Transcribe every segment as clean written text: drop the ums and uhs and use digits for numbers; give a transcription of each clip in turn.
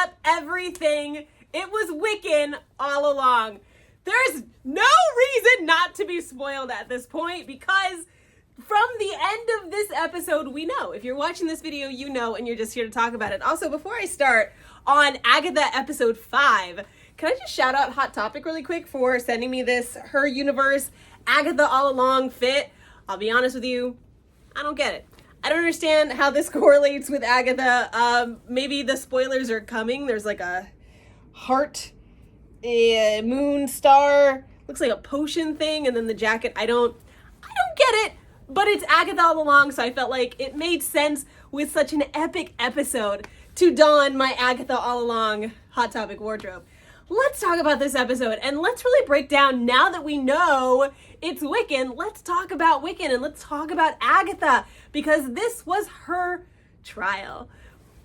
up everything. It was Wiccan all along. There's no reason not to be spoiled at this point because from the end of this episode, we know. If you're watching this video, you know, and you're just here to talk about it. Also, before I start on Agatha episode 5, can I just shout out Hot Topic really quick for sending me this Her Universe Agatha All Along fit? I'll be honest with you, I don't get it. I don't understand how this correlates with Agatha. Maybe the spoilers are coming. There's like a heart, moon, star, looks like a potion thing, and then the jacket. I don't get it, but it's Agatha All Along, so I felt like it made sense with such an epic episode to don my Agatha All Along Hot Topic wardrobe. Let's talk about this episode, and let's really break down, now that we know it's Wiccan, let's talk about Wiccan, and let's talk about Agatha, because this was her trial.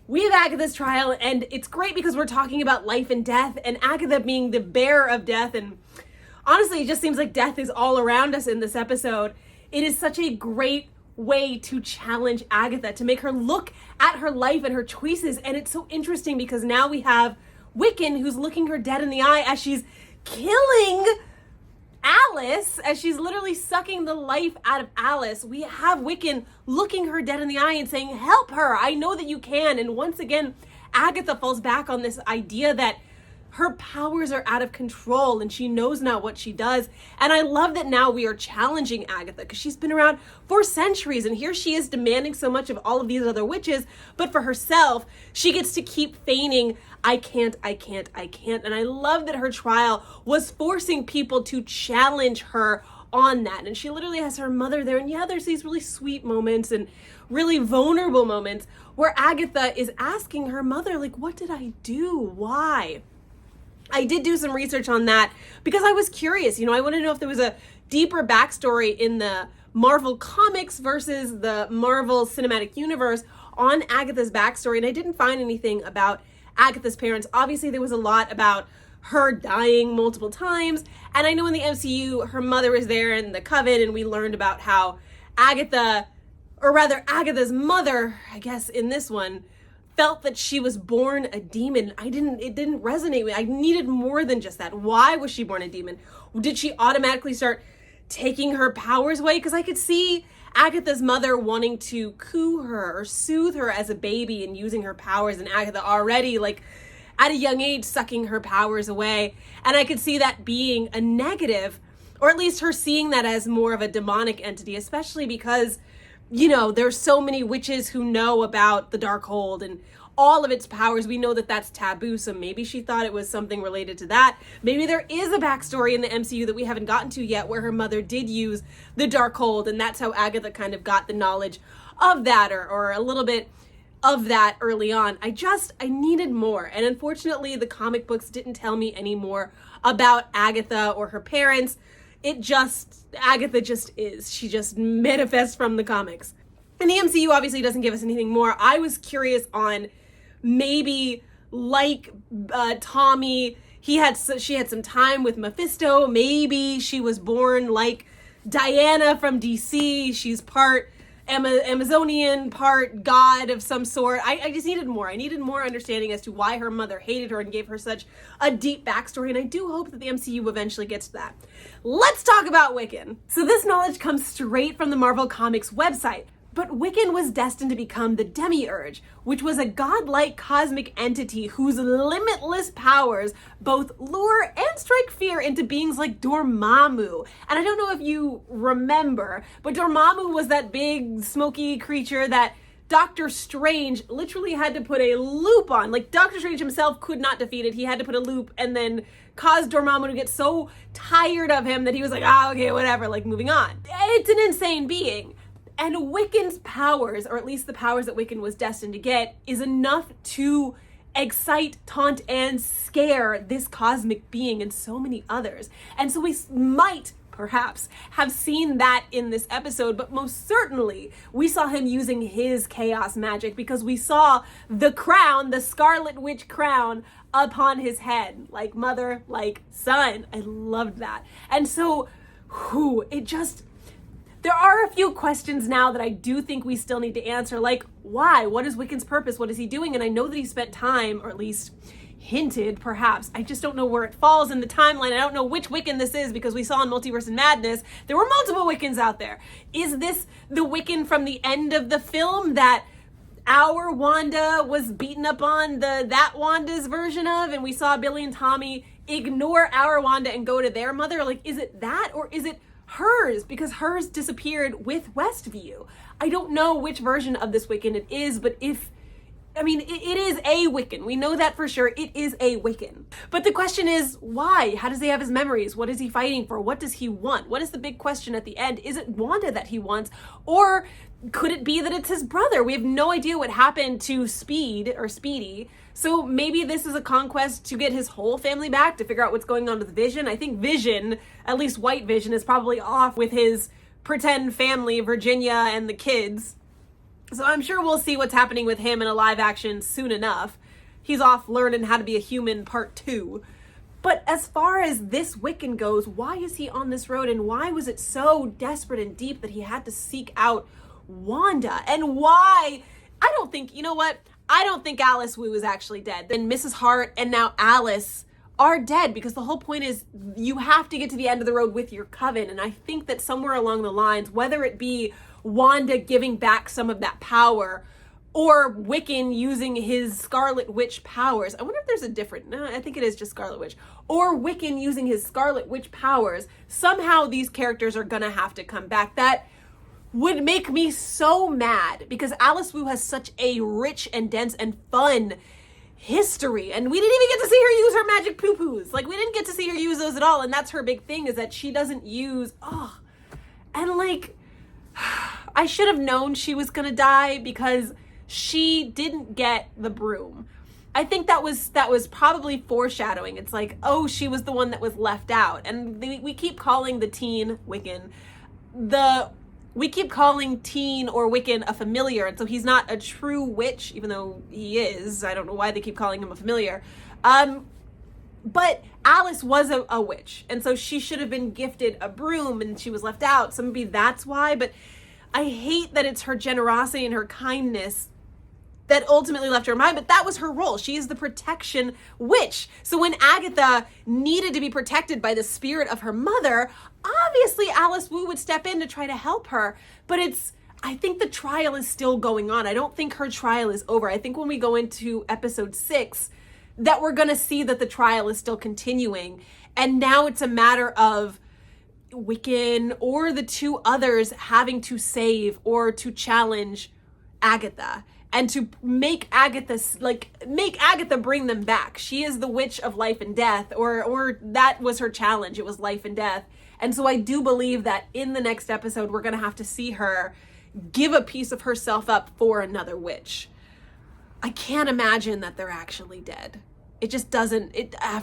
We have Agatha's trial, and it's great because we're talking about life and death, and Agatha being the bearer of death, and honestly, it just seems like death is all around us in this episode. It is such a great way to challenge Agatha, to make her look at her life and her choices, and it's so interesting because now we have Wiccan who's looking her dead in the eye as she's killing Alice, as she's literally sucking the life out of Alice. We have Wiccan looking her dead in the eye and saying, help her, I know that you can. And once again, Agatha falls back on this idea that her powers are out of control and she knows not what she does. And I love that now we are challenging Agatha because she's been around for centuries, and here she is demanding so much of all of these other witches, but for herself, she gets to keep feigning, I can't. And I love that her trial was forcing people to challenge her on that. And she literally has her mother there. And yeah, there's these really sweet moments and really vulnerable moments where Agatha is asking her mother, like, what did I do? Why? I did do some research on that because I was curious. I want to know if there was a deeper backstory in the Marvel comics versus the Marvel Cinematic Universe on Agatha's backstory, and I didn't find anything about Agatha's parents. Obviously, there was a lot about her dying multiple times, and I know in the MCU, her mother was there in the Coven, and we learned about how Agatha's mother, I guess in this one, felt that she was born a demon. It didn't resonate with me. I needed more than just that. Why was she born a demon? Did she automatically start taking her powers away? Because I could see Agatha's mother wanting to coo her or soothe her as a baby and using her powers, and Agatha already, like, at a young age, sucking her powers away. And I could see that being a negative, or at least her seeing that as more of a demonic entity, especially because there's so many witches who know about the Darkhold and all of its powers. We know that that's taboo, so maybe she thought it was something related to that. Maybe there is a backstory in the MCU that we haven't gotten to yet where her mother did use the Darkhold, and that's how Agatha kind of got the knowledge of that, or a little bit of that early on. I needed more, and unfortunately the comic books didn't tell me any more about Agatha or her parents. Agatha just is. She just manifests from the comics. And the MCU obviously doesn't give us anything more. I was curious on maybe, like Tommy, she had some time with Mephisto. Maybe she was born like Diana from DC. She's part Amazonian, part god of some sort. I just needed more. I needed more understanding as to why her mother hated her and gave her such a deep backstory, and I do hope that the MCU eventually gets to that. Let's talk about Wiccan. So this knowledge comes straight from the Marvel Comics website. But Wiccan was destined to become the Demiurge, which was a godlike cosmic entity whose limitless powers both lure and strike fear into beings like Dormammu. And I don't know if you remember, but Dormammu was that big smoky creature that Doctor Strange literally had to put a loop on. Like, Doctor Strange himself could not defeat it. He had to put a loop and then caused Dormammu to get so tired of him that he was like, okay, whatever, like, moving on. It's an insane being. And Wiccan's powers, or at least the powers that Wiccan was destined to get, is enough to excite, taunt, and scare this cosmic being and so many others. And so we might, perhaps, have seen that in this episode, but most certainly we saw him using his chaos magic because we saw the crown, the Scarlet Witch crown, upon his head. Like mother, like son. I loved that. And so, There are a few questions now that I do think we still need to answer, like why? What is Wiccan's purpose? What is he doing? And I know that he spent time, or at least hinted perhaps, I just don't know where it falls in the timeline. I don't know which Wiccan this is, because we saw in Multiverse and Madness there were multiple Wiccans out there. Is this the Wiccan from the end of the film that our Wanda was beaten up on that Wanda's version of, and we saw Billy and Tommy ignore our Wanda and go to their mother? Like, is it that, or is it hers? Because hers disappeared with Westview. I don't know which version of this Wiccan it is, but it is a Wiccan. We know that for sure. It is a Wiccan. But the question is, why? How does he have his memories? What is he fighting for? What does he want? What is the big question at the end? Is it Wanda that he wants? Or could it be that it's his brother? We have no idea what happened to Speedy. So maybe this is a conquest to get his whole family back, to figure out what's going on with Vision. I think Vision, at least White Vision, is probably off with his pretend family, Virginia and the kids. So I'm sure we'll see what's happening with him in a live action soon enough. He's off learning how to be a human part 2. But as far as this Wiccan goes, why is he on this road, and why was it so desperate and deep that he had to seek out Wanda? And why? I don't think Alice Wu is actually dead. Then Mrs. Hart and now Alice are dead, because the whole point is you have to get to the end of the road with your coven. And I think that somewhere along the lines, whether it be Wanda giving back some of that power, or Wiccan using his Scarlet Witch powers. I wonder if there's a different, no, I think it is just Scarlet Witch. Or Wiccan using his Scarlet Witch powers. Somehow these characters are gonna have to come back. That would make me so mad, because Alice Wu has such a rich and dense and fun history, and we didn't even get to see her use her magic poo-poos. Like, we didn't get to see her use those at all, and that's her big thing, is that she doesn't use, and like, I should have known she was gonna die, because she didn't get the broom. I think that was probably foreshadowing. It's like, oh, she was the one that was left out. And we keep calling the teen Wiccan, we keep calling teen or Wiccan a familiar, and so he's not a true witch, even though he is. I don't know why they keep calling him a familiar. But Alice was a witch, and so she should have been gifted a broom, and she was left out. So maybe that's why. But I hate that it's her generosity and her kindness that ultimately left her behind, but that was her role. She is the protection witch. So when Agatha needed to be protected by the spirit of her mother, obviously Alice Wu would step in to try to help her. But I think the trial is still going on. I don't think her trial is over. I think when we go into episode 6, that we're gonna see that the trial is still continuing. And now it's a matter of Wiccan or the 2 others having to save or to challenge Agatha, and to make Agatha bring them back. She is the witch of life and death, or that was her challenge. It was life and death. And so I do believe that in the next episode, we're gonna have to see her give a piece of herself up for another witch. I can't imagine that they're actually dead. It just doesn't,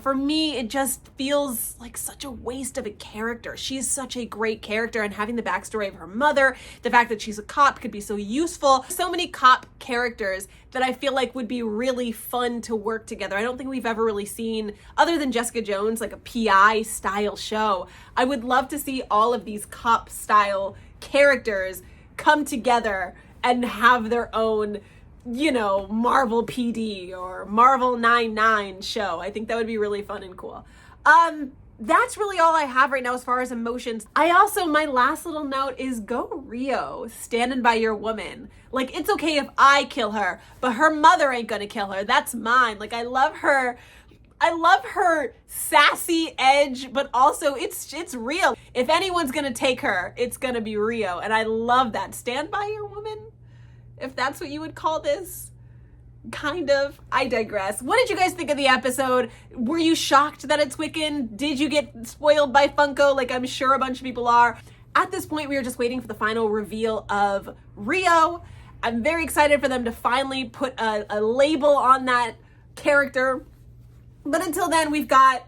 for me, it just feels like such a waste of a character. She's such a great character, and having the backstory of her mother, the fact that she's a cop could be so useful. So many cop characters that I feel like would be really fun to work together. I don't think we've ever really seen, other than Jessica Jones, like a PI style show. I would love to see all of these cop style characters come together and have their own, Marvel PD or Marvel 99 show. I think that would be really fun and cool. That's really all I have right now as far as emotions. My last little note is go Rio, standing by your woman. Like, it's okay if I kill her, but her mother ain't gonna kill her. That's mine. Like, I love her sassy edge, but also it's real. If anyone's gonna take her, it's gonna be Rio. And I love that. Stand by your woman, if that's what you would call this. Kind of. I digress. What did you guys think of the episode? Were you shocked that it's Wiccan? Did you get spoiled by Funko, like I'm sure a bunch of people are? At this point, we are just waiting for the final reveal of Rio. I'm very excited for them to finally put a label on that character. But until then, we've got,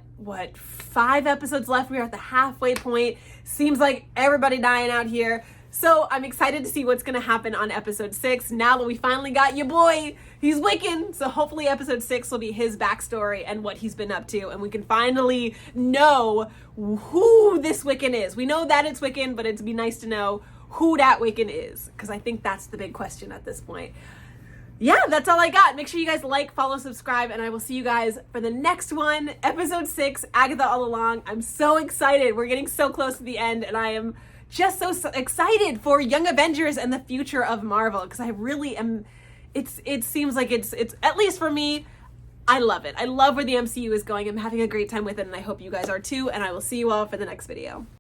5 episodes left. We're at the halfway point. Seems like everybody dying out here. So I'm excited to see what's going to happen on episode 6. Now that we finally got your boy, he's Wiccan. So hopefully episode 6 will be his backstory and what he's been up to. And we can finally know who this Wiccan is. We know that it's Wiccan, but it'd be nice to know who that Wiccan is, because I think that's the big question at this point. Yeah, that's all I got. Make sure you guys like, follow, subscribe, and I will see you guys for the next one, episode 6, Agatha All Along. I'm so excited. We're getting so close to the end, and I am just so excited for Young Avengers and the future of Marvel, because I really am. It seems like it's at least for me, I love it. I love where the MCU is going. I'm having a great time with it, and I hope you guys are too, and I will see you all for the next video.